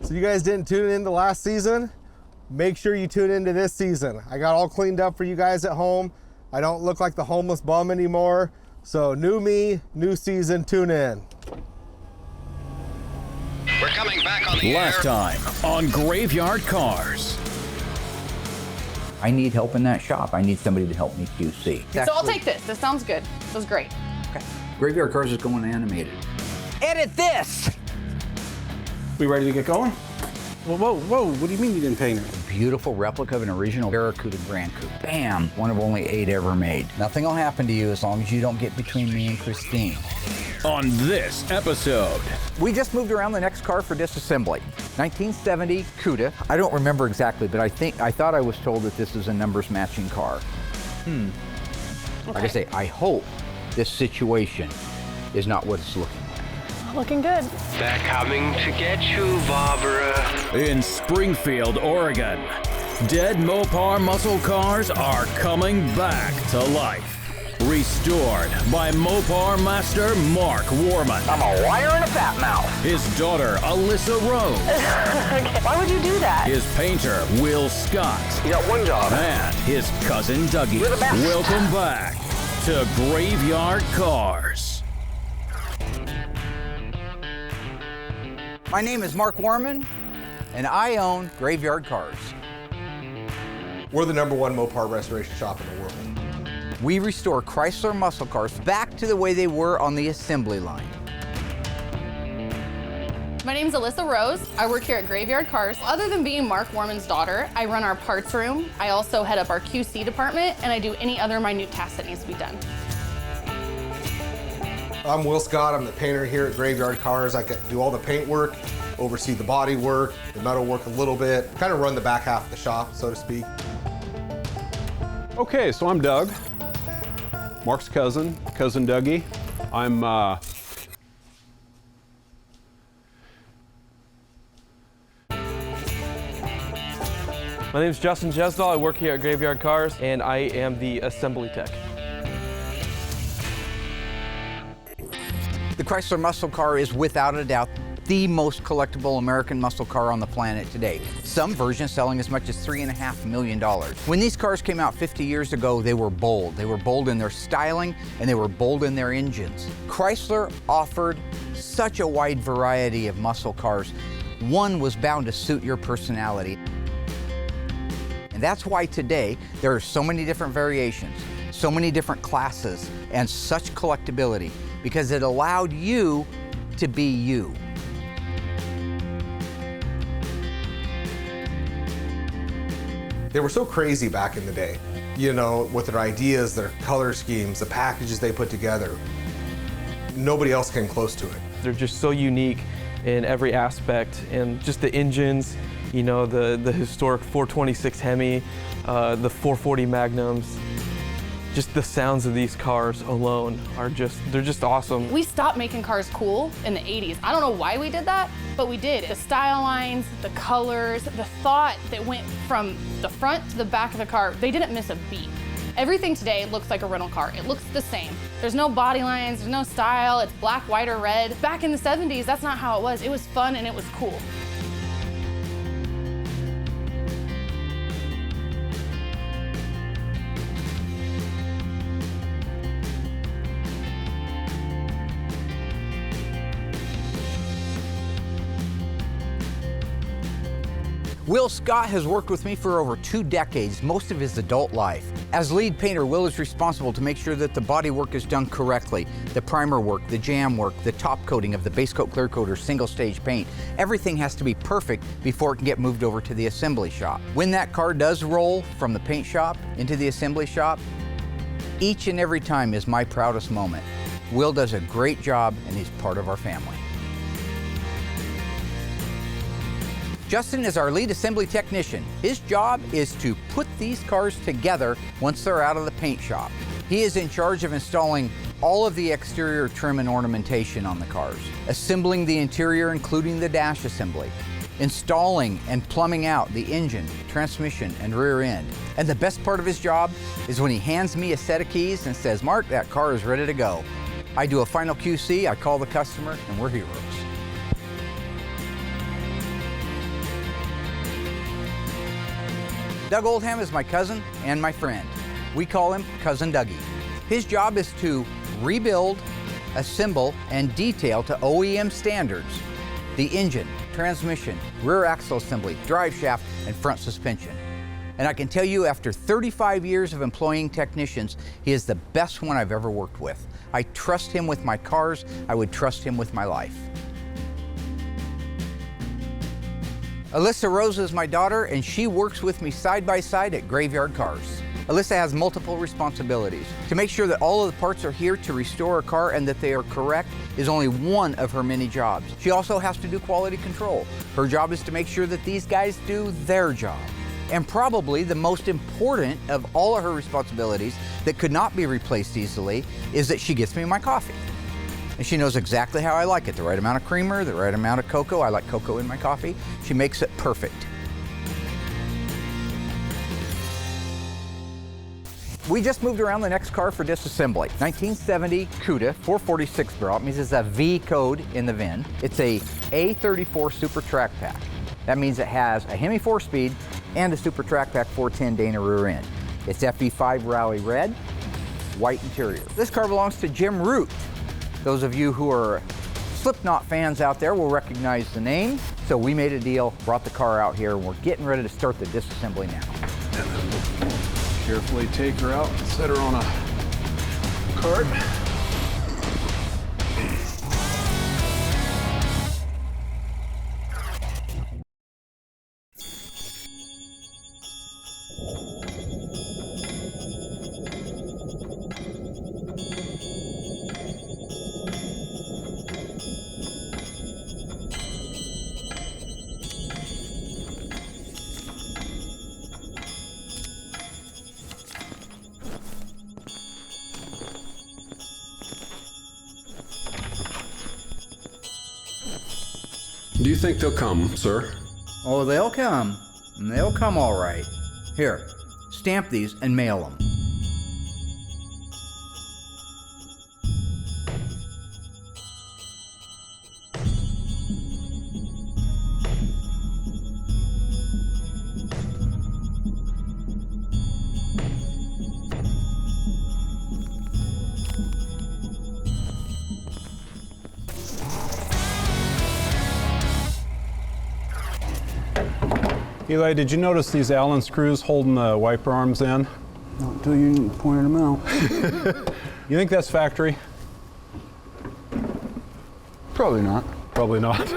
So you guys didn't tune in the last season? Make sure you tune into this season. I got all cleaned up for you guys at home. I don't look like the homeless bum anymore. So new me, new season, tune in. We're coming back on the Last time on Graveyard Carz. I need help in that shop. I need somebody to help me QC. So I'll take this. This sounds good. This was great. Okay. Graveyard Carz is going animated. Edit this! We ready to get going? Whoa, what do you mean you didn't paint it? Beautiful replica of an original Barracuda Grand Coupe. Bam! One of only 8 ever made. Nothing will happen to you as long as you don't get between me and Christine. On this episode, We just moved around the next car for Disassembling. 1970 Cuda. I don't remember exactly, but I thought I was told that this is a numbers matching car. Okay. Like I say, I hope this situation is not what it's looking like. Looking good. They're coming to get you, Barbara. in Springfield, Oregon, dead Mopar muscle cars are coming back to life. Restored by Mopar master Mark Warman. I'm a liar and a fat mouth. His daughter, Alyssa Rose. Okay. Why would you do that? His painter, Will Scott. You got one job. And his cousin, Dougie. You're the best. Welcome back to Graveyard Carz. My name is Mark Warman, and I own Graveyard Carz. We're the #1 Mopar restoration shop in the world. We restore Chrysler muscle cars back to the way they were on the assembly line. My name's Alyssa Rose. I work here at Graveyard Carz. Other than being Mark Warman's daughter, I run our parts room. I also head up our QC department, and I do any other minute task that needs to be done. I'm Will Scott. I'm the painter here at Graveyard Carz. I do all the paint work, oversee the body work, the metal work a little bit, kind of run the back half of the shop, so to speak. Okay, so I'm Doug, Mark's cousin Dougie. I'm My name is Justin Jesdahl. I work here at Graveyard Carz, and I am the assembly tech. The Chrysler muscle car is without a doubt the most collectible American muscle car on the planet today. Some versions selling as much as $3.5 million. When these cars came out 50 years ago, they were bold. They were bold in their styling, and they were bold in their engines. Chrysler offered such a wide variety of muscle cars. One was bound to suit your personality. And that's why today there are so many different variations, so many different classes, and such collectability, because it allowed you to be you. They were so crazy back in the day, you know, with their ideas, their color schemes, the packages they put together. Nobody else came close to it. They're just so unique in every aspect, and just the engines, you know, the historic 426 Hemi, the 440 Magnums. Just the sounds of these cars alone are they're just awesome. We stopped making cars cool in the 80s. I don't know why we did that, but we did. The style lines, the colors, the thought that went from the front to the back of the car, they didn't miss a beat. Everything today looks like a rental car. It looks the same. There's no body lines, there's no style, it's black, white, or red. Back in the 70s, that's not how it was. It was fun and it was cool. Will Scott has worked with me for over 2 decades, most of his adult life. As lead painter, Will is responsible to make sure that the body work is done correctly. The primer work, the jam work, the top coating of the base coat, clear coat, or single stage paint. Everything has to be perfect before it can get moved over to the assembly shop. When that car does roll from the paint shop into the assembly shop, each and every time is my proudest moment. Will does a great job and he's part of our family. Justin is our lead assembly technician. His job is to put these cars together once they're out of the paint shop. He is in charge of installing all of the exterior trim and ornamentation on the cars, assembling the interior including the dash assembly, installing and plumbing out the engine, transmission, and rear end. And the best part of his job is when he hands me a set of keys and says, "Mark, that car is ready to go." I do a final QC, I call the customer, and we're heroes. Doug Oldham is my cousin and my friend. We call him Cousin Dougie. His job is to rebuild, assemble, and detail to OEM standards the engine, transmission, rear axle assembly, drive shaft, and front suspension. And I can tell you, after 35 years of employing technicians, he is the best one I've ever worked with. I trust him with my cars. I would trust him with my life. Alyssa Rose is my daughter, and she works with me side by side at Graveyard Carz. Alyssa has multiple responsibilities. To make sure that all of the parts are here to restore a car and that they are correct is only one of her many jobs. She also has to do quality control. Her job is to make sure that these guys do their job. And probably the most important of all of her responsibilities that could not be replaced easily is that she gets me my coffee. And she knows exactly how I like it, the right amount of creamer, the right amount of cocoa. I like cocoa in my coffee. She makes it perfect. We just moved around the next car for disassembly. 1970 Cuda 446 barrel. It means it's a V code in the VIN. It's a A34 Super Track Pack. That means it has a Hemi 4-speed and a Super Track Pack 410 Dana rear end. It's FE5 Rally Red, white interior. This car belongs to Jim Root. Those of you who are Slipknot fans out there will recognize the name. So we made a deal, brought the car out here, and we're getting ready to start the disassembly now. Carefully take her out, set her on a cart. Do you think they'll come, sir? Oh, they'll come. And they'll come all right. Here, stamp these and mail them. Eli, did you notice these Allen screws holding the wiper arms in? Not until you pointed them out. You think that's factory? Probably not. Probably not.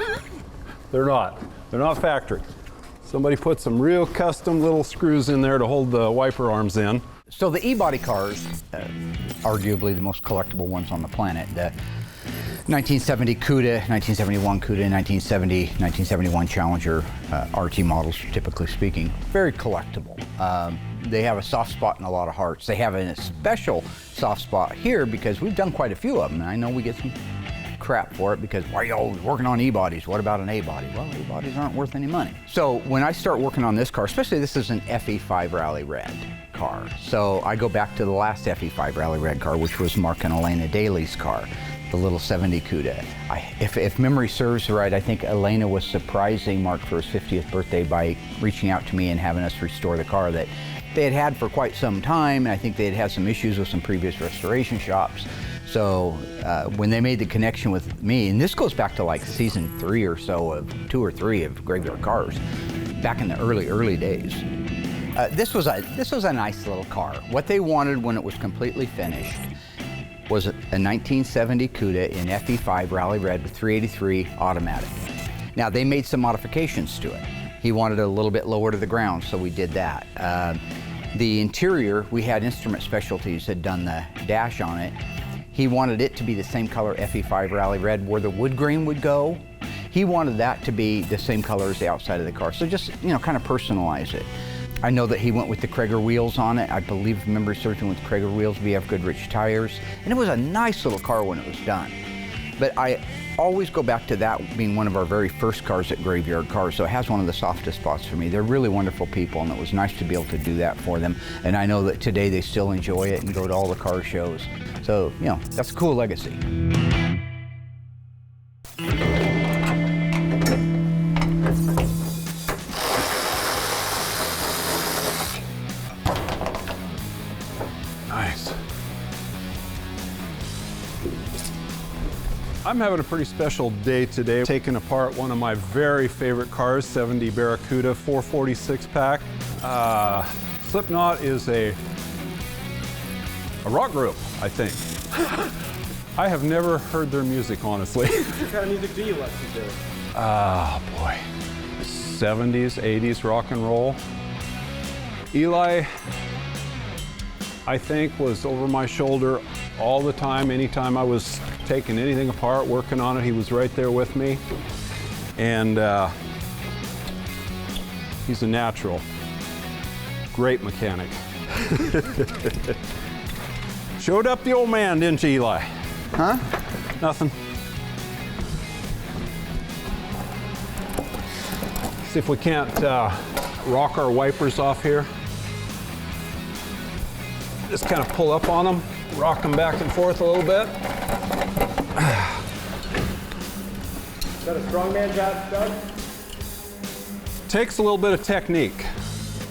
They're not. They're not factory. Somebody put some real custom little screws in there to hold the wiper arms in. So the E-body cars, arguably the most collectible ones on the planet, the 1970 Cuda, 1971 Cuda, 1970, 1971 Challenger RT models, typically speaking, very collectible. They have a soft spot in a lot of hearts. They have a special soft spot here because we've done quite a few of them. And I know we get some crap for it because why are you always working on E-bodies? What about an A-body? Well, A-bodies aren't worth any money. So when I start working on this car, especially this is an FE5 Rally Red car. So I go back to the last FE5 Rally Red car, which was Mark and Elena Daly's car, the little 70 Cuda. If memory serves right, I think Elena was surprising Mark for his 50th birthday by reaching out to me and having us restore the car that they had had for quite some time. And I think they had had some issues with some previous restoration shops. So when they made the connection with me, and this goes back to like season 3 or so of 2 or 3 of Graveyard Carz, back in the early days. This was a nice little car. What they wanted when it was completely finished was a 1970 Cuda in FE5 Rally Red with 383 automatic. Now they made some modifications to it. He wanted it a little bit lower to the ground, so we did that. The interior, we had Instrument Specialties had done the dash on it. He wanted it to be the same color FE5 Rally Red where the wood grain would go. He wanted that to be the same color as the outside of the car. So just, you know, kind of personalize it. I know that he went with the Krager wheels on it. I believe, remember searching with Krager wheels, VF Goodrich tires. And it was a nice little car when it was done. But I always go back to that being one of our very first cars at Graveyard Carz, so it has one of the softest spots for me. They're really wonderful people, and it was nice to be able to do that for them. And I know that today they still enjoy it and go to all the car shows. So, you know, that's a cool legacy. I'm having a pretty special day today, taking apart one of my very favorite cars, 70 Barracuda 446 pack. Slipknot is a rock group, I think. I have never heard their music, honestly. What kind of music do you like to do? Ah, boy. 70s, 80s rock and roll. Eli, I think, was over my shoulder all the time. Anytime I was taking anything apart, working on it, he was right there with me. And he's a natural. Great mechanic. Showed up the old man, didn't you, Eli? Huh? Nothing. See if we can't rock our wipers off here. Just kind of pull up on them, rock them back and forth a little bit. Is that a strongman job, Doug? Takes a little bit of technique.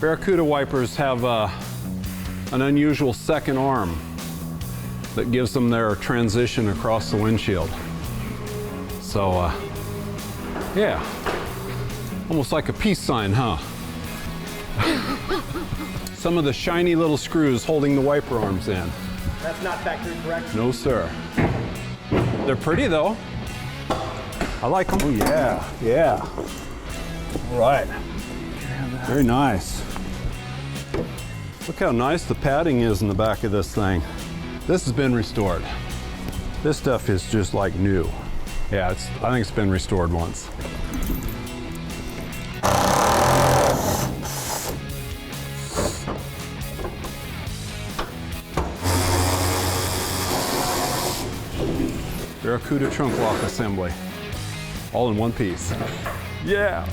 Barracuda wipers have an unusual second arm that gives them their transition across the windshield. So, yeah, almost like a peace sign, huh? Some of the shiny little screws holding the wiper arms in. That's not factory correct? No, sir. They're pretty, though. I like them. Oh, yeah, yeah. All right. Very nice. Look how nice the padding is in the back of this thing. This has been restored. This stuff is just like new. Yeah, I think it's been restored once. Barracuda trunk lock assembly. All in one piece. Yeah.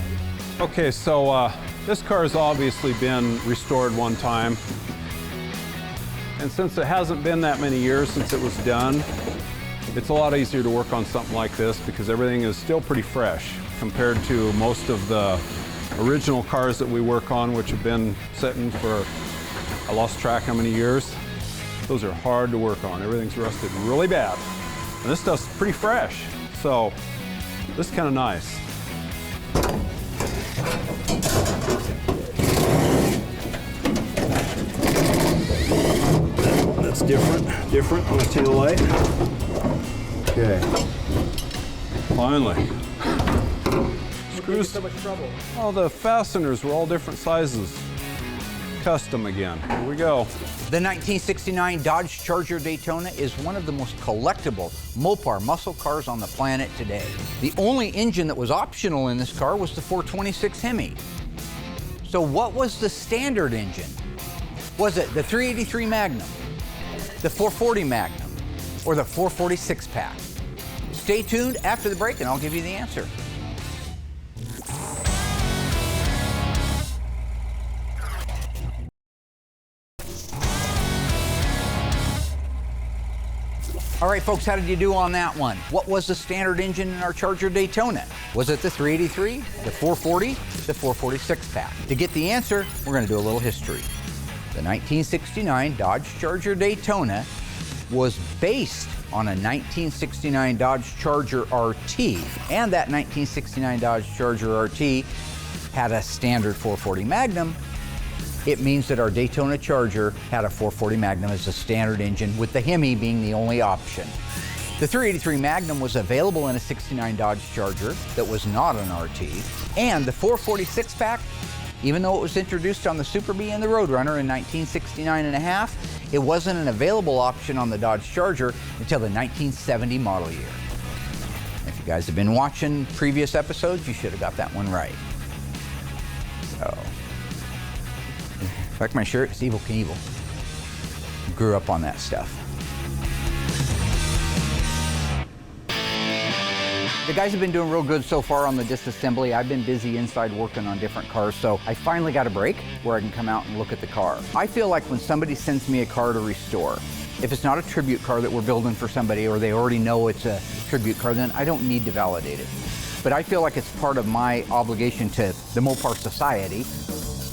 Okay, so this car has obviously been restored one time. And since it hasn't been that many years since it was done, it's a lot easier to work on something like this because everything is still pretty fresh compared to most of the original cars that we work on, which have been sitting for, I lost track how many years. Those are hard to work on. Everything's rusted really bad. And this stuff's pretty fresh. So this is kind of nice. That's different on the tail light. Okay. Finally. Screws. So much trouble. Oh, the fasteners were all different sizes. Custom again. Here we go. The 1969 Dodge Charger Daytona is one of the most collectible Mopar muscle cars on the planet today. The only engine that was optional in this car was the 426 Hemi. So what was the standard engine? Was it the 383 Magnum, the 440 Magnum, or the 446 pack? Stay tuned after the break and I'll give you the answer. All right, folks, how did you do on that one? What was the standard engine in our Charger Daytona? Was it the 383, the 440, the 446 pack? To get the answer, we're going to do a little history. The 1969 Dodge Charger Daytona was based on a 1969 Dodge Charger RT, and that 1969 Dodge Charger RT had a standard 440 Magnum. It means that our Daytona Charger had a 440 Magnum as a standard engine, with the Hemi being the only option. The 383 Magnum was available in a 69 Dodge Charger that was not an RT, and the 446 pack, even though it was introduced on the Super Bee and the Roadrunner in 1969 and a half, it wasn't an available option on the Dodge Charger until the 1970 model year. If you guys have been watching previous episodes, you should have got that one right. So, like my shirt, it's Evil Knievel. Grew up on that stuff. The guys have been doing real good so far on the disassembly. I've been busy inside working on different cars, so I finally got a break where I can come out and look at the car. I feel like when somebody sends me a car to restore, if it's not a tribute car that we're building for somebody or they already know it's a tribute car, then I don't need to validate it. But I feel like it's part of my obligation to the Mopar Society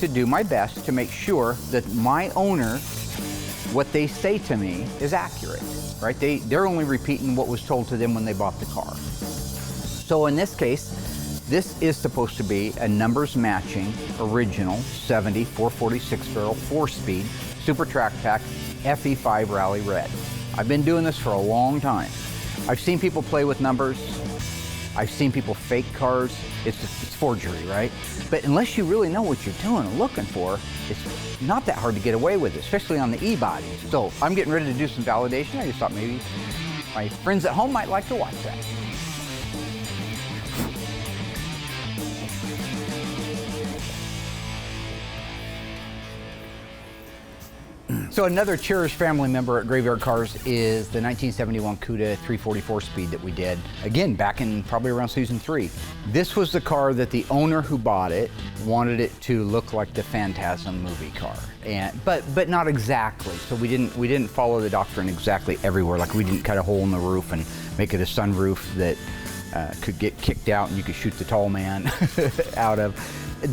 to do my best to make sure that my owner what they say to me is accurate, right? They're only repeating what was told to them when they bought the car. So in this case, this is supposed to be a numbers matching original 70 446 barrel 4-speed Super Track Pack FE5 Rally Red. I've been doing this for a long time. I've seen people play with numbers. I've seen people fake cars. It's forgery, right? But unless you really know what you're doing and looking for, it's not that hard to get away with it, especially on the e-bodies. So I'm getting ready to do some validation. I just thought maybe my friends at home might like to watch that. So another cherished family member at Graveyard Carz is the 1971 Cuda 344 speed that we did, again, back in probably around season 3. This was the car that the owner who bought it wanted it to look like the Phantasm movie car, but not exactly. So we didn't follow the doctrine exactly everywhere. Like we didn't cut a hole in the roof and make it a sunroof that could get kicked out and you could shoot the tall man out of.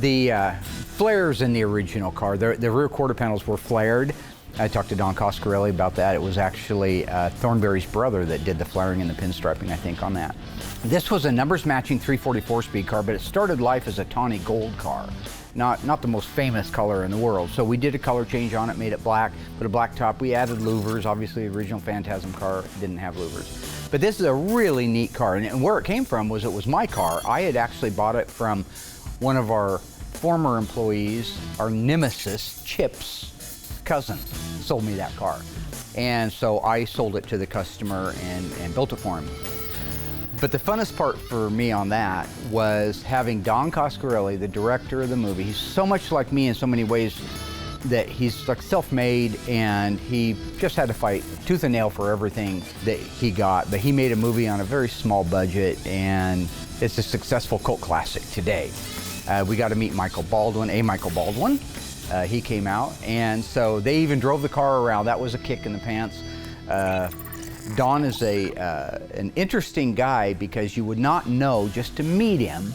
The flares in the original car, the rear quarter panels were flared. I talked to Don Coscarelli about that. It was actually Thornberry's brother that did the flaring and the pinstriping, I think, on that. This was a numbers matching 344 speed car, but it started life as a tawny gold car. Not the most famous color in the world. So we did a color change on it, made it black, put a black top. We added louvers. Obviously, the original Phantasm car didn't have louvers. But this is a really neat car, and where it came from was it was my car. I had actually bought it from one of our former employees, our nemesis, Chip's cousin, sold me that car. And so I sold it to the customer and built it for him. But the funnest part for me on that was having Don Coscarelli, the director of the movie. He's so much like me in so many ways that he's like self-made, and he just had to fight tooth and nail for everything that he got. But he made a movie on a very small budget, and it's a successful cult classic today. We got to meet Michael Baldwin. He came out, and so they even drove the car around. That was a kick in the pants. Don is an interesting guy because you would not know just to meet him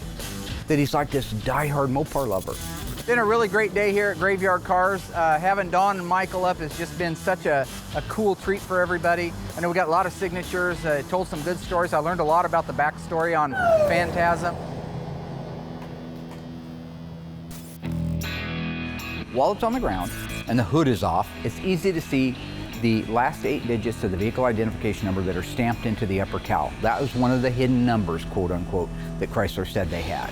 that he's like this diehard Mopar lover. It's been a really great day here at Graveyard Carz. Having Don and Michael up has just been such a cool treat for everybody. I know we got a lot of signatures, told some good stories. I learned a lot about the backstory on Phantasm. While it's on the ground and the hood is off, it's easy to see the last 8 digits of the vehicle identification number that are stamped into the upper cowl. That was one of the hidden numbers, quote unquote, that Chrysler said they had.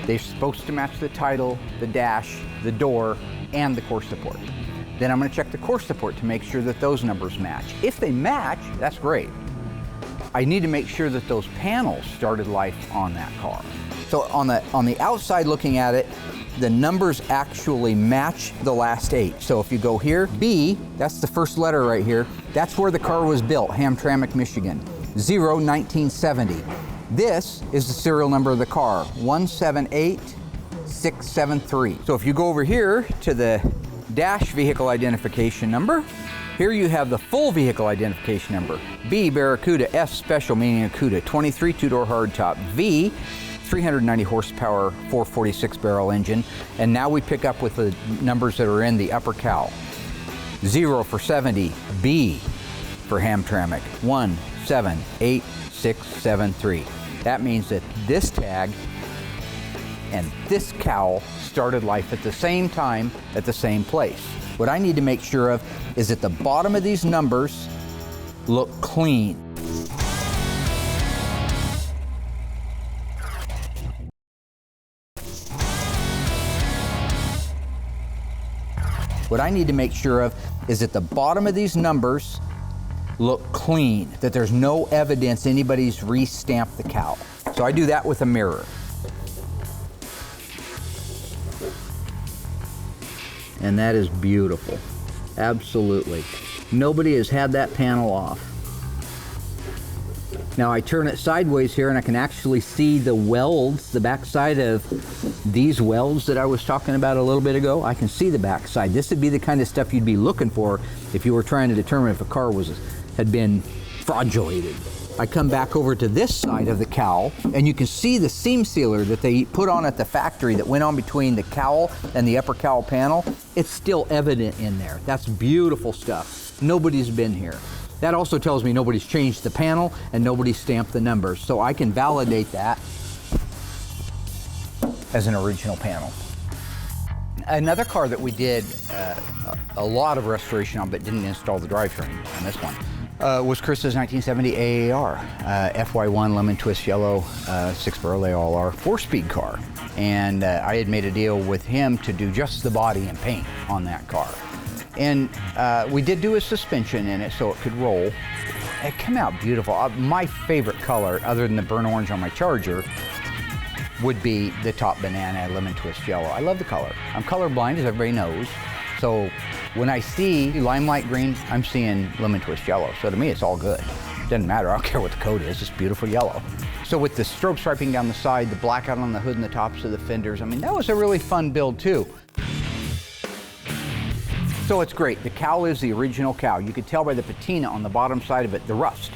They're supposed to match the title, the dash, the door, and the core support. Then I'm going to check the core support to make sure that those numbers match. If they match, that's great. I need to make sure that those panels started life on that car. So on the outside looking at it, the numbers actually match the last 8. So if you go here, B, that's the first letter right here. That's where the car was built, Hamtramck, Michigan. 1970. This is the serial number of the car, 178673. So if you go over here to the dash vehicle identification number, here you have the full vehicle identification number. B, Barracuda, S, special, meaning a Cuda, 23 two-door hardtop. V, 390 horsepower, 446 barrel engine. And now we pick up with the numbers that are in the upper cowl. 0 for 70, B for Hamtramck, 178673. That means that this tag and this cowl started life at the same time, at the same place. What I need to make sure of is that the bottom of these numbers look clean. What I need to make sure of is that the bottom of these numbers look clean, that there's no evidence anybody's re-stamped the cowl. So I do that with a mirror. And that is beautiful, absolutely. Nobody has had that panel off. Now I turn it sideways here and I can actually see the welds, the backside of these welds that I was talking about a little bit ago. I can see the backside. This would be the kind of stuff you'd be looking for if you were trying to determine if a car had been fraudulated. I come back over to this side of the cowl, and you can see the seam sealer that they put on at the factory that went on between the cowl and the upper cowl panel. It's still evident in there. That's beautiful stuff. Nobody's been here. That also tells me nobody's changed the panel and nobody's stamped the numbers, so I can validate that as an original panel. Another car that we did a lot of restoration on but didn't install the drivetrain on this one was Chris's 1970 AAR, FY1 lemon twist yellow, 6-barrel ALR 4-speed car. And I had made a deal with him to do just the body and paint on that car. And we did do a suspension in it so it could roll. It came out beautiful. My favorite color, other than the burnt orange on my Charger, would be the top banana lemon twist yellow. I love the color. I'm colorblind, as everybody knows. So when I see limelight green, I'm seeing lemon twist yellow. So to me, it's all good. Doesn't matter, I don't care what the coat is, it's beautiful yellow. So with the strobe striping down the side, the blackout on the hood and the tops of the fenders, I mean, that was a really fun build too. So it's great. The cowl is the original cowl. You could tell by the patina on the bottom side of it, the rust.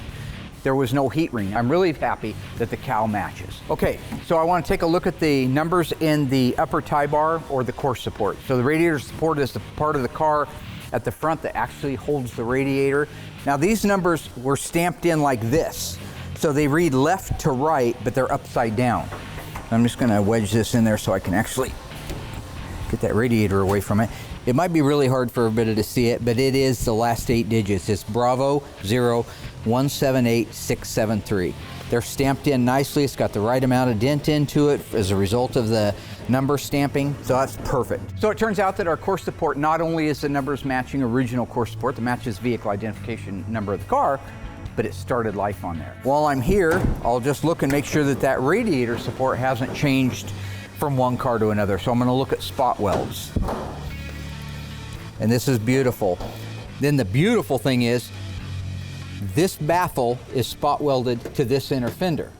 There was no heat ring. I'm really happy that the cowl matches. Okay, so I want to take a look at the numbers in the upper tie bar or the core support. So the radiator support is the part of the car at the front that actually holds the radiator. Now these numbers were stamped in like this. So they read left to right, but they're upside down. I'm just gonna wedge this in there so I can actually get that radiator away from it. It might be really hard for everybody to see it, but it is the last 8 digits. It's Bravo 0178673. They're stamped in nicely. It's got the right amount of dent into it as a result of the number stamping, so that's perfect. So it turns out that our core support not only is the numbers matching original core support that matches vehicle identification number of the car, but it started life on there. While I'm here, I'll just look and make sure that that radiator support hasn't changed from one car to another. So I'm gonna look at spot welds. And this is beautiful. Then the beautiful thing is, this baffle is spot welded to this inner fender.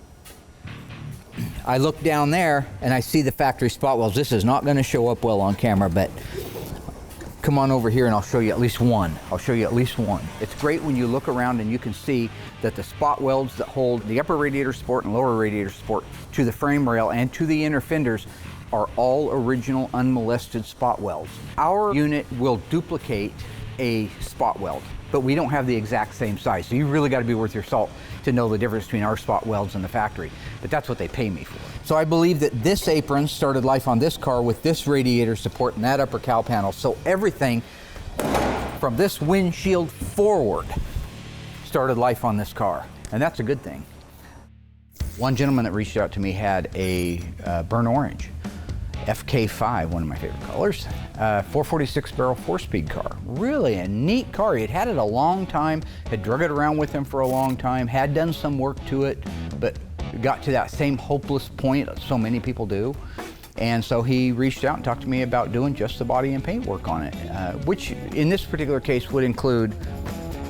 I look down there and I see the factory spot welds. This is not gonna show up well on camera, but come on over here and I'll show you at least one. I'll show you at least one. It's great when you look around and you can see that the spot welds that hold the upper radiator support and lower radiator support to the frame rail and to the inner fenders are all original unmolested spot welds. Our unit will duplicate a spot weld, but we don't have the exact same size. So you really got to be worth your salt to know the difference between our spot welds and the factory. But that's what they pay me for. So I believe that this apron started life on this car with this radiator support and that upper cowl panel. So everything from this windshield forward started life on this car. And that's a good thing. One gentleman that reached out to me had a burnt orange FK5, one of my favorite colors, 446 barrel 4-speed car. Really a neat car. He'd had it a long time, had drug it around with him for a long time, had done some work to it, but got to that same hopeless point that so many people do. And so he reached out and talked to me about doing just the body and paint work on it, which in this particular case would include,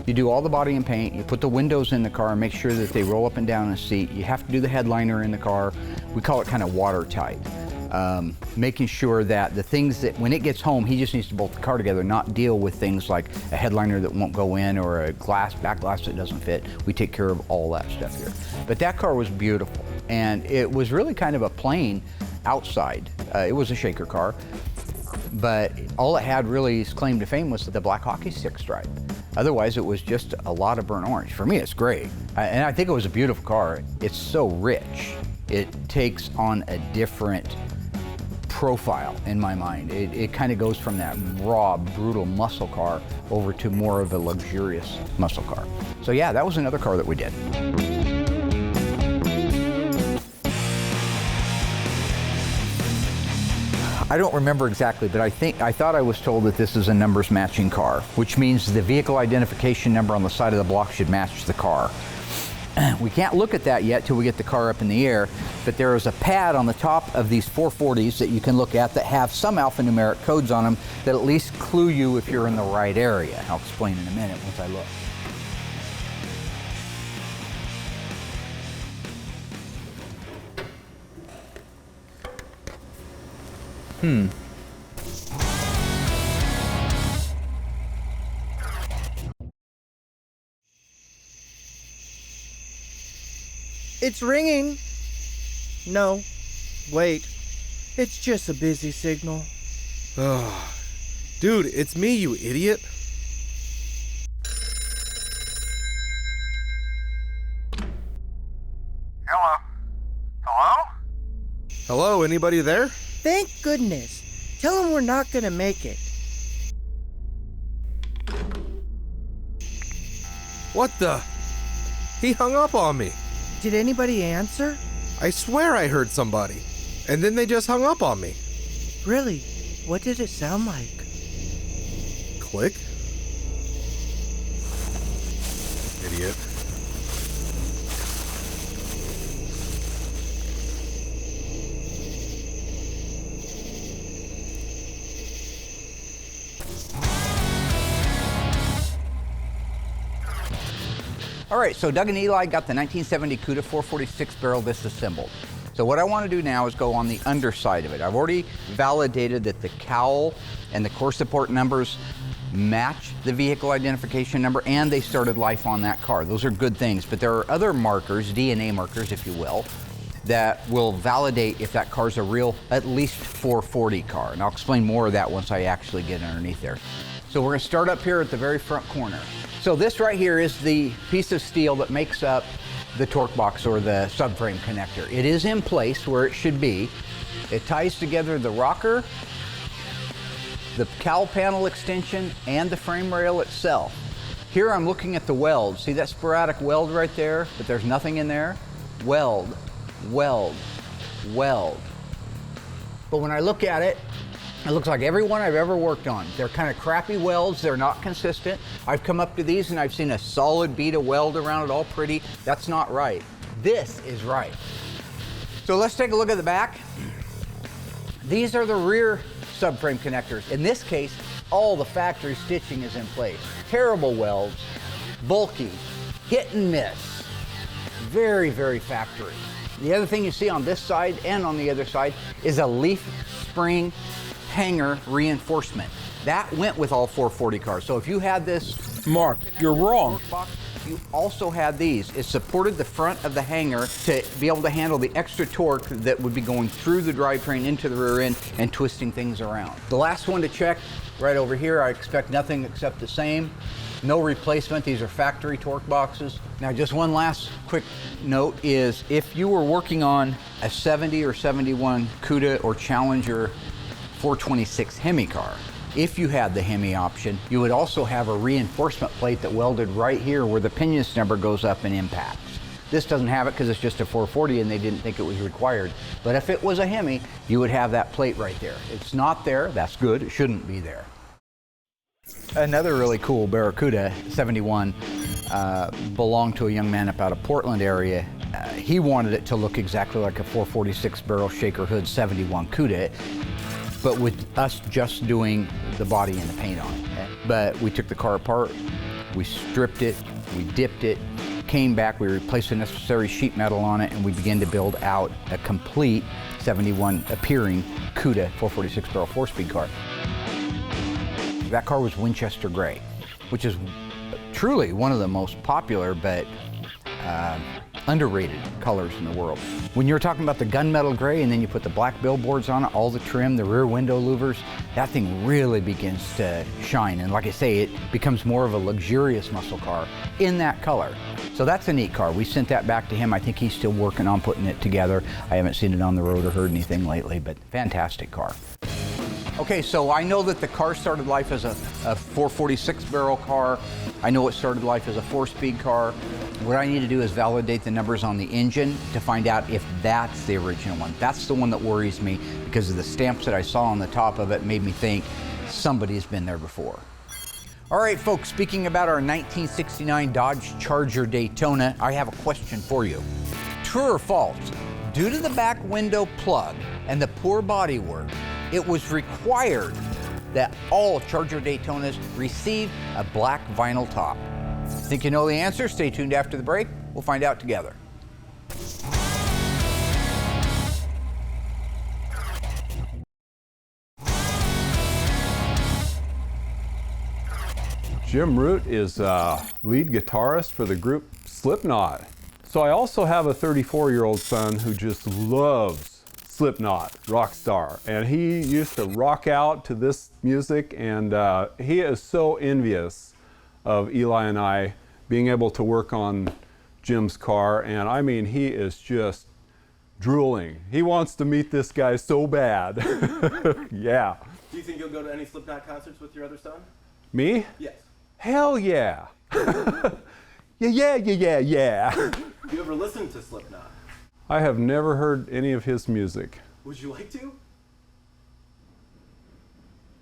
you do all the body and paint, you put the windows in the car and make sure that they roll up and down the seat. You have to do the headliner in the car. We call it kind of watertight. Making sure that the things that, when it gets home, he just needs to bolt the car together, not deal with things like a headliner that won't go in or a back glass that doesn't fit. We take care of all that stuff here. But that car was beautiful, and it was really kind of a plain outside. It was a shaker car, but all it had really its claim to fame was the black hockey stick stripe. Otherwise, it was just a lot of burnt orange. For me, it's great. And I think it was a beautiful car. It's so rich. It takes on a different profile in my mind. It kind of goes from that raw, brutal muscle car over to more of a luxurious muscle car. So yeah, that was another car that we did. I don't remember exactly, but I thought I was told that this is a numbers matching car, which means the vehicle identification number on the side of the block should match the car. We can't look at that yet till we get the car up in the air, but there is a pad on the top of these 440s that you can look at that have some alphanumeric codes on them that at least clue you if you're in the right area. I'll explain in a minute once I look. It's ringing. No, wait. It's just a busy signal. Ugh. Dude, it's me, you idiot. Hello? Hello? Hello, anybody there? Thank goodness. Tell him we're not gonna make it. What the? He hung up on me. Did anybody answer? I swear I heard somebody. And then they just hung up on me. Really? What did it sound like? Click. Idiot. All right, so Doug and Eli got the 1970 Cuda 446 barrel disassembled. So what I want to do now is go on the underside of it. I've already validated that the cowl and the core support numbers match the vehicle identification number, and they started life on that car. Those are good things, but there are other markers, DNA markers, if you will, that will validate if that car's a real, at least 440 car. And I'll explain more of that once I actually get underneath there. So we're gonna start up here at the very front corner. So this right here is the piece of steel that makes up the torque box or the subframe connector. It is in place where it should be. It ties together the rocker, the cowl panel extension, and the frame rail itself. Here I'm looking at the weld. See that sporadic weld right there, but there's nothing in there? Weld, weld, weld. But when I look at it, it looks like every one I've ever worked on. They're kind of crappy welds, they're not consistent. I've come up to these and I've seen a solid bead of weld around it, all pretty. That's not right. This is right. So let's take a look at the back. These are the rear subframe connectors. In this case, all the factory stitching is in place. Terrible welds, bulky, hit and miss. Very, very factory. The other thing you see on this side and on the other side is a leaf spring hanger reinforcement. That went with all 440 cars. So if you had this, Mark, you're wrong. you also had these. It supported the front of the hanger to be able to handle the extra torque that would be going through the drivetrain into the rear end and twisting things around. The last one to check, right over here, I expect nothing except the same. No replacement, these are factory torque boxes. Now just one last quick note is if you were working on a 70 or 71 Cuda or Challenger 426 Hemi car, if you had the Hemi option, you would also have a reinforcement plate that welded right here where the pinion snubber goes up and impacts. This doesn't have it because it's just a 440 and they didn't think it was required. But if it was a Hemi, you would have that plate right there. It's not there, that's good, it shouldn't be there. Another really cool Barracuda 71 belonged to a young man up out of Portland area. He wanted it to look exactly like a 446 barrel shaker hood 71 Cuda, but with us just doing the body and the paint on it. But we took the car apart, we stripped it, we dipped it, came back, we replaced the necessary sheet metal on it, and we began to build out a complete 71 appearing Cuda 446 barrel 4-speed car. That car was Winchester Gray, which is truly one of the most popular but underrated colors in the world. When you're talking about the gunmetal gray and then you put the black billboards on it, all the trim, the rear window louvers, that thing really begins to shine. And like I say, it becomes more of a luxurious muscle car in that color. So that's a neat car. We sent that back to him. I think he's still working on putting it together. I haven't seen it on the road or heard anything lately, but fantastic car. Okay, so I know that the car started life as a 446 barrel car. I know it started life as a 4-speed car. What I need to do is validate the numbers on the engine to find out if that's the original one. That's the one that worries me because of the stamps that I saw on the top of it made me think somebody's been there before. All right, folks, speaking about our 1969 Dodge Charger Daytona, I have a question for you. True or false? Due to the back window plug and the poor bodywork, it was required that all Charger Daytonas receive a black vinyl top. Think you know the answer? Stay tuned after the break. We'll find out together. Jim Root is lead guitarist for the group Slipknot. So I also have a 34-year-old son who just loves Slipknot, rock star. And he used to rock out to this music, and he is so envious of Eli and I being able to work on Jim's car. And I mean, he is just drooling. He wants to meet this guy so bad. Yeah. Do you think you'll go to any Slipknot concerts with your other son? Me? Yes. Hell yeah. Yeah. Do you ever listen to Slipknot? I have never heard any of his music. Would you like to?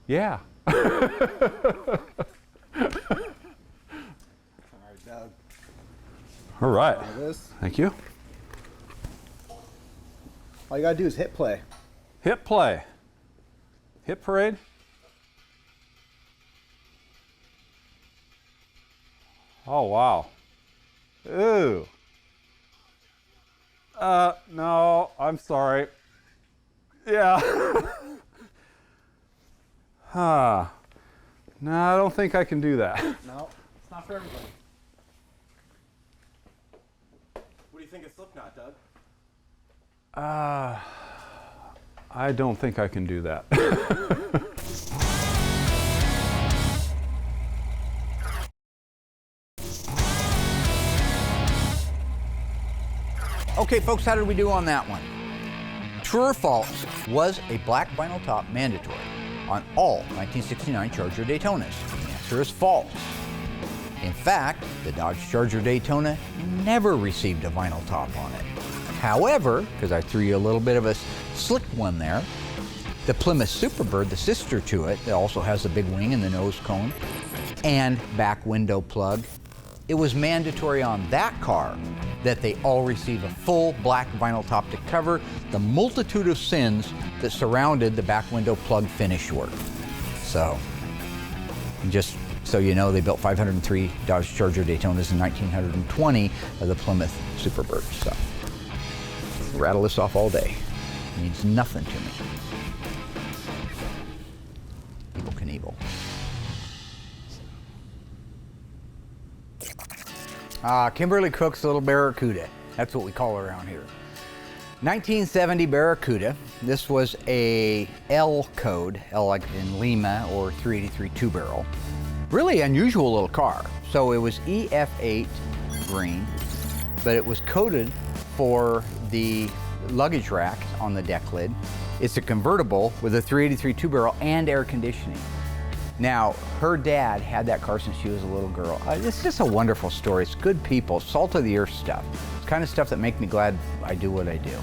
Yeah. All right, Doug. All right. Thank you. All you gotta do is hit play. Hit play. Hit parade. Oh, wow. Ooh. No, I'm sorry. Yeah. No, I don't think I can do that. No, it's not for everybody. What do you think of Slipknot, Doug? I don't think I can do that. Okay, folks, how did we do on that one? True or false, was a black vinyl top mandatory on all 1969 Charger Daytonas? The answer is false. In fact, the Dodge Charger Daytona never received a vinyl top on it. However, because I threw you a little bit of a slick one there, the Plymouth Superbird, the sister to it, that also has the big wing and the nose cone and back window plug, it was mandatory on that car that they all receive a full black vinyl top to cover the multitude of sins that surrounded the back window plug finish work. So, just so you know, they built 503 Dodge Charger Daytonas and 1,920 of the Plymouth Superbirds. So, rattle this off all day. It means nothing to me. Evel Knievel. Kimberly Cook's little Barracuda. That's what we call her around here. 1970 Barracuda. This was a L code, L like in Lima, or 383 two-barrel. Really unusual little car. So it was EF8 green, but it was coded for the luggage rack on the deck lid. It's a convertible with a 383 two-barrel and air conditioning. Now, her dad had that car since she was a little girl. It's just a wonderful story. It's good people, salt of the earth stuff. It's kind of stuff that makes me glad I do what I do.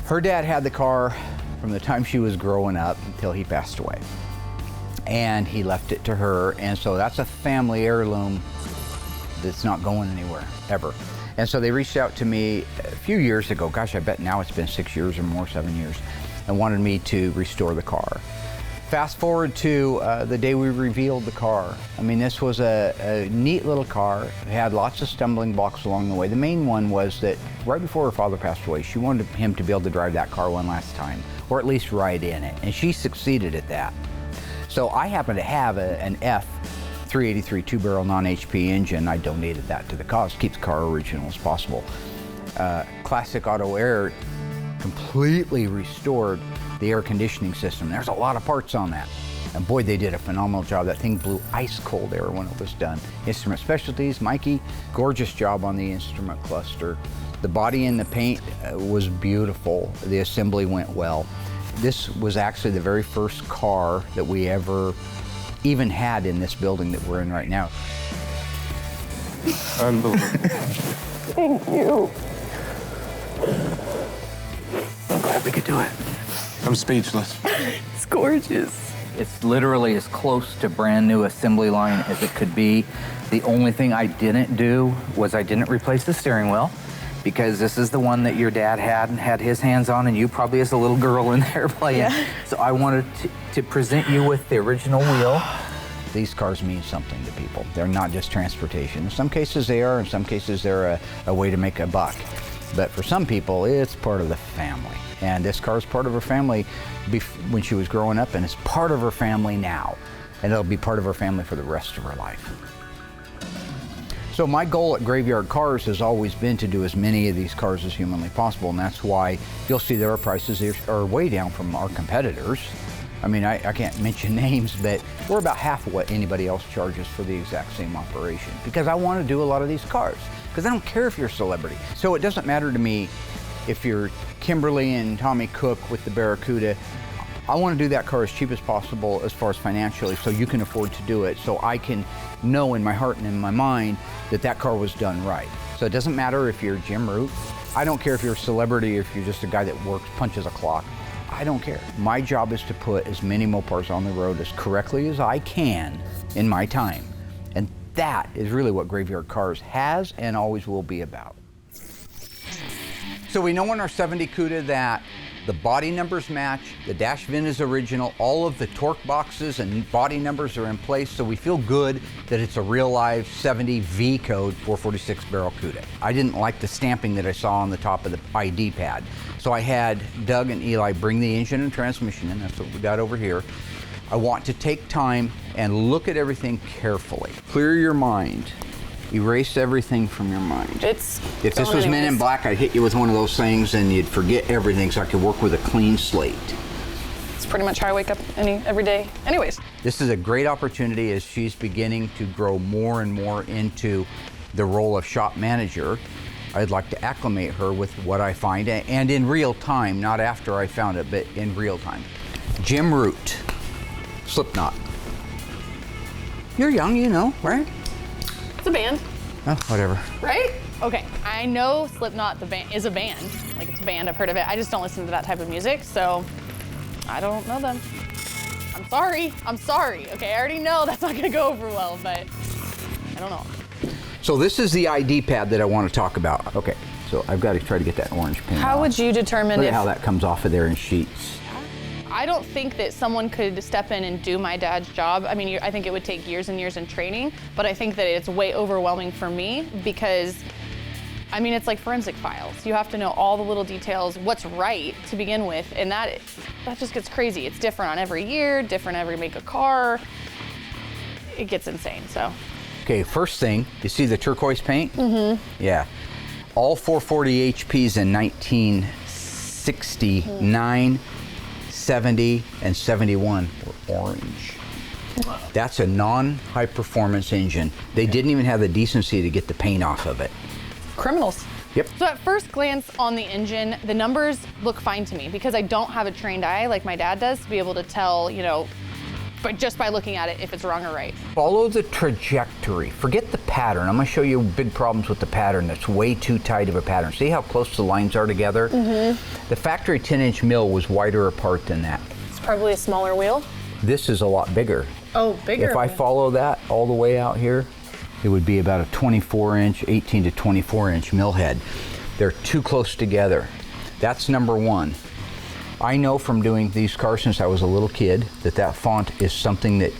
Her dad had the car from the time she was growing up until he passed away. And he left it to her, and so that's a family heirloom that's not going anywhere, ever. And so they reached out to me a few years ago, gosh, I bet now it's been 6 years or more, 7 years, and wanted me to restore the car. Fast forward to the day we revealed the car. I mean, this was a neat little car. It had lots of stumbling blocks along the way. The main one was that right before her father passed away, she wanted him to be able to drive that car one last time, or at least ride in it, and she succeeded at that. So I happen to have an F383 two-barrel non-HP engine. I donated that to the cause, keep the car original as possible. Classic Auto Air completely restored the air conditioning system. There's a lot of parts on that. And boy, they did a phenomenal job. That thing blew ice cold air when it was done. Instrument Specialties, Mikey, gorgeous job on the instrument cluster. The body and the paint was beautiful. The assembly went well. This was actually the very first car that we ever even had in this building that we're in right now. Unbelievable. Thank you. I'm glad we could do it. I'm speechless. It's gorgeous. It's literally as close to brand new assembly line as it could be. The only thing I didn't do was I didn't replace the steering wheel, because this is the one that your dad had and had his hands on, and you probably as a little girl in there playing. Yeah. So I wanted to present you with the original wheel. These cars mean something to people. They're not just transportation. In some cases they are, in some cases they're a way to make a buck. But for some people, it's part of the family. And this car is part of her family when she was growing up, and it's part of her family now. And it'll be part of her family for the rest of her life. So my goal at Graveyard Carz has always been to do as many of these cars as humanly possible, and that's why you'll see that our prices are way down from our competitors. I mean, I can't mention names, but we're about half of what anybody else charges for the exact same operation, because I want to do a lot of these cars, because I don't care if you're a celebrity. So it doesn't matter to me if you're Kimberly and Tommy Cook with the Barracuda. I want to do that car as cheap as possible as far as financially, so you can afford to do it, so I can know in my heart and in my mind that that car was done right. So it doesn't matter if you're Jim Root. I don't care if you're a celebrity, if you're just a guy that works, punches a clock. I don't care. My job is to put as many Mopars on the road as correctly as I can in my time. And that is really what Graveyard Carz has and always will be about. So we know in our 70 Cuda that the body numbers match, the dash VIN is original, all of the torque boxes and body numbers are in place, so we feel good that it's a real live 70 V code 446 barrel Cuda. I didn't like the stamping that I saw on the top of the ID pad, so I had Doug and Eli bring the engine and transmission in. That's what we got over here. I want to take time and look at everything carefully. Clear your mind. Erase everything from your mind. If this was Men in Black, I'd hit you with one of those things and you'd forget everything so I could work with a clean slate. It's pretty much how I wake up every day. Anyways. This is a great opportunity as she's beginning to grow more and more into the role of shop manager. I'd like to acclimate her with what I find, and in real time, not after I found it, but in real time. Jim Root, Slipknot. You're young, you know, right? It's a band. Oh, whatever. Right? Okay, I know Slipknot the band is a band. Like, it's a band, I've heard of it. I just don't listen to that type of music, so I don't know them. I'm sorry. Okay, I already know that's not gonna go over well, but I don't know. So this is the ID pad that I want to talk about. Okay, so I've got to try to get that orange pin How off. would you determine Look at how that comes off of there in sheets. I don't think that someone could step in and do my dad's job. I mean, I think it would take years and years in training, but I think that it's way overwhelming for me because, I mean, it's like forensic files. You have to know all the little details, what's right to begin with, and that just gets crazy. It's different on every year, different every make of car. It gets insane, so. Okay, first thing, you see the turquoise paint? Mm-hmm. Yeah. All 440 HPs in 1969, 70, and 71 were orange. That's a non-high performance engine. They didn't even have the decency to get the paint off of it. Criminals. Yep. So at first glance on the engine, the numbers look fine to me because I don't have a trained eye like my dad does to be able to tell, you know, but just by looking at it if it's wrong or right. Follow the trajectory. Forget the pattern. I'm going to show you big problems with the pattern. That's way too tight of a pattern. See how close the lines are together? Mm-hmm. The factory 10-inch mill was wider apart than that. It's probably a smaller wheel. This is a lot bigger. Oh, bigger. If I follow that all the way out here, it would be about a 24-inch, 18 to 24-inch mill head. They're too close together. That's number one. I know from doing these cars since I was a little kid that font is something that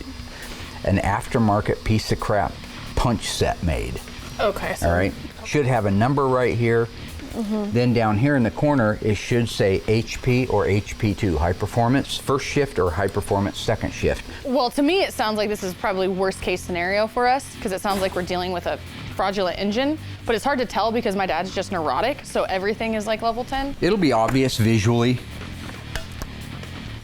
an aftermarket piece of crap punch set made. Okay. So all right. Should have a number right here. Mm-hmm. Then down here in the corner, it should say HP or HP2, high performance first shift or high performance second shift. Well, to me, it sounds like this is probably worst case scenario for us because it sounds like we're dealing with a fraudulent engine, but it's hard to tell because my dad's just neurotic, so everything is like level 10. It'll be obvious visually,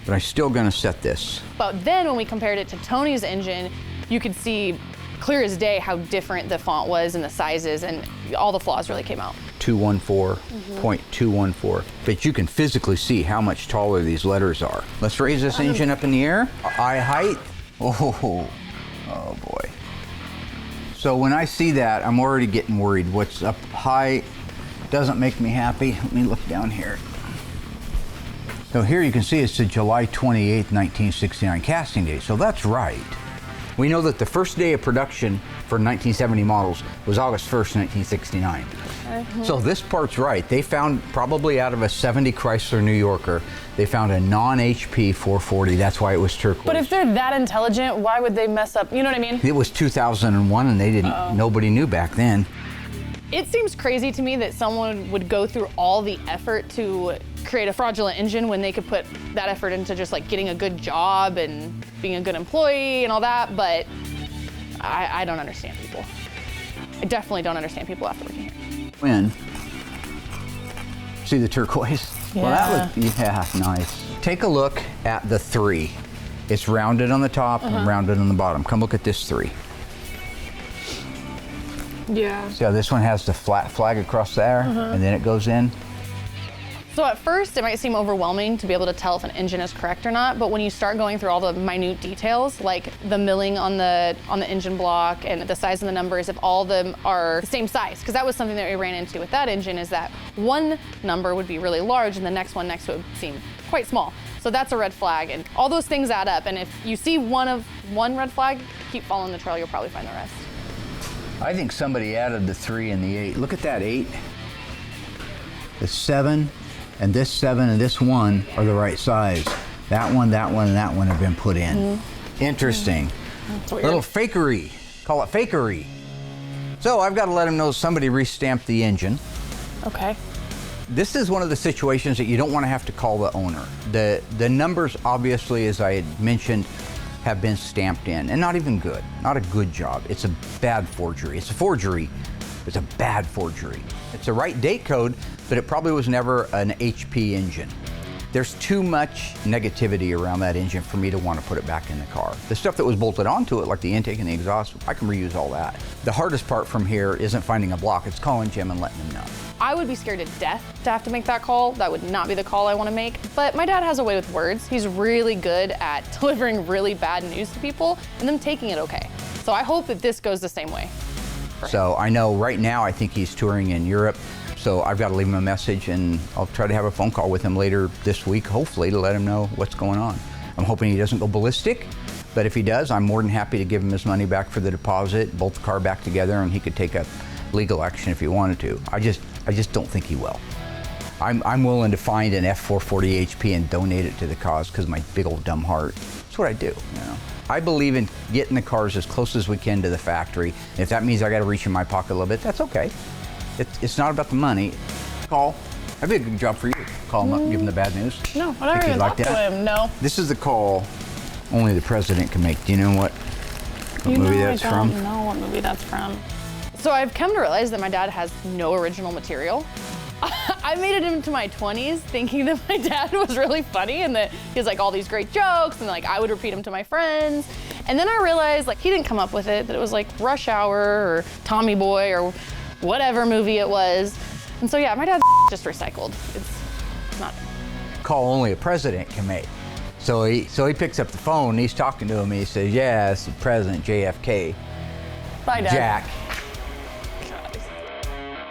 but I'm still gonna set this. But then when we compared it to Tony's engine, you could see clear as day how different the font was and the sizes, and all the flaws really came out. 214.214. But you can physically see how much taller these letters are. Let's raise this engine up in the air. Eye height. Oh boy. So when I see that, I'm already getting worried. What's up high doesn't make me happy. Let me look down here. So here you can see it's the July 28th, 1969 casting date. So that's right. We know that the first day of production for 1970 models was August 1st, 1969. Mm-hmm. So this part's right. They found, probably out of a 70 Chrysler New Yorker, they found a non-HP 440. That's why it was turquoise. But if they're that intelligent, why would they mess up? You know what I mean? It was 2001 and they didn't, nobody knew back then. It seems crazy to me that someone would go through all the effort to create a fraudulent engine when they could put that effort into just like getting a good job and being a good employee and all that, but I don't understand people. I definitely don't understand people after working here. When? See the turquoise? Yeah. Well, that looked, yeah, nice. Take a look at the 3. It's rounded on the top and rounded on the bottom. Come look at this 3. Yeah. See how this one has the flat flag across there, and then it goes in? So at first, it might seem overwhelming to be able to tell if an engine is correct or not, but when you start going through all the minute details, like the milling on the engine block and the size of the numbers, if all of them are the same size, because that was something that we ran into with that engine, is that one number would be really large and the next one next to it would seem quite small. So that's a red flag, and all those things add up, and if you see one red flag, keep following the trail, you'll probably find the rest. I think somebody added the 3 and the 8. Look at that 8. The 7. And this 7 and this 1 are the right size. That one, and that one have been put in. Interesting. Little fakery. Call it fakery. So I've got to let him know somebody re-stamped the engine. Okay. This is one of the situations that you don't want to have to call the owner. The numbers, obviously, as I had mentioned, have been stamped in, and not even good. Not a good job. It's a bad forgery. It's a forgery. It's a bad forgery. It's the right date code, but it probably was never an HP engine. There's too much negativity around that engine for me to want to put it back in the car. The stuff that was bolted onto it, like the intake and the exhaust, I can reuse all that. The hardest part from here isn't finding a block, it's calling Jim and letting him know. I would be scared to death to have to make that call. That would not be the call I want to make. But my dad has a way with words. He's really good at delivering really bad news to people and them taking it okay. So I hope that this goes the same way. So I know right now I think he's touring in Europe. So I've got to leave him a message, and I'll try to have a phone call with him later this week, hopefully, to let him know what's going on. I'm hoping he doesn't go ballistic, but if he does, I'm more than happy to give him his money back for the deposit, bolt the car back together, and he could take up legal action if he wanted to. I just don't think he will. I'm willing to find an F440 HP and donate it to the cause because my big old dumb heart. That's what I do, you know. I believe in getting the cars as close as we can to the factory. And if that means I got to reach in my pocket a little bit, that's okay. It's not about the money. Call. That'd be a good job for you. Call him up and give him the bad news. No, I don't even talk to him, no. This is the call only the president can make. Do you know what movie that's from? I don't know what movie that's from. So I've come to realize that my dad has no original material. I made it into my 20s thinking that my dad was really funny and that he has like all these great jokes and like I would repeat them to my friends. And then I realized like he didn't come up with it, that it was like Rush Hour or Tommy Boy or whatever movie it was. And so yeah, my dad's just recycled. It's not. Call only a president can make. So he picks up the phone and he's talking to him and he says, yeah, it's the President JFK. Bye, Dad. Jack.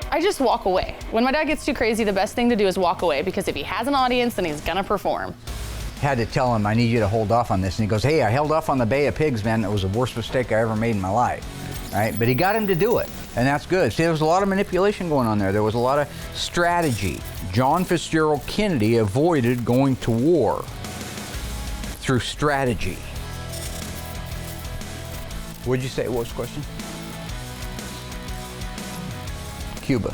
I just walk away. When my dad gets too crazy, the best thing to do is walk away because if he has an audience, then he's gonna perform. Had to tell him, I need you to hold off on this. And he goes, hey, I held off on the Bay of Pigs, man. It was the worst mistake I ever made in my life. All right, but he got him to do it, and that's good. See, there was a lot of manipulation going on there. There was a lot of strategy. John Fitzgerald Kennedy avoided going to war through strategy. What'd you say? What was the question? Cuba.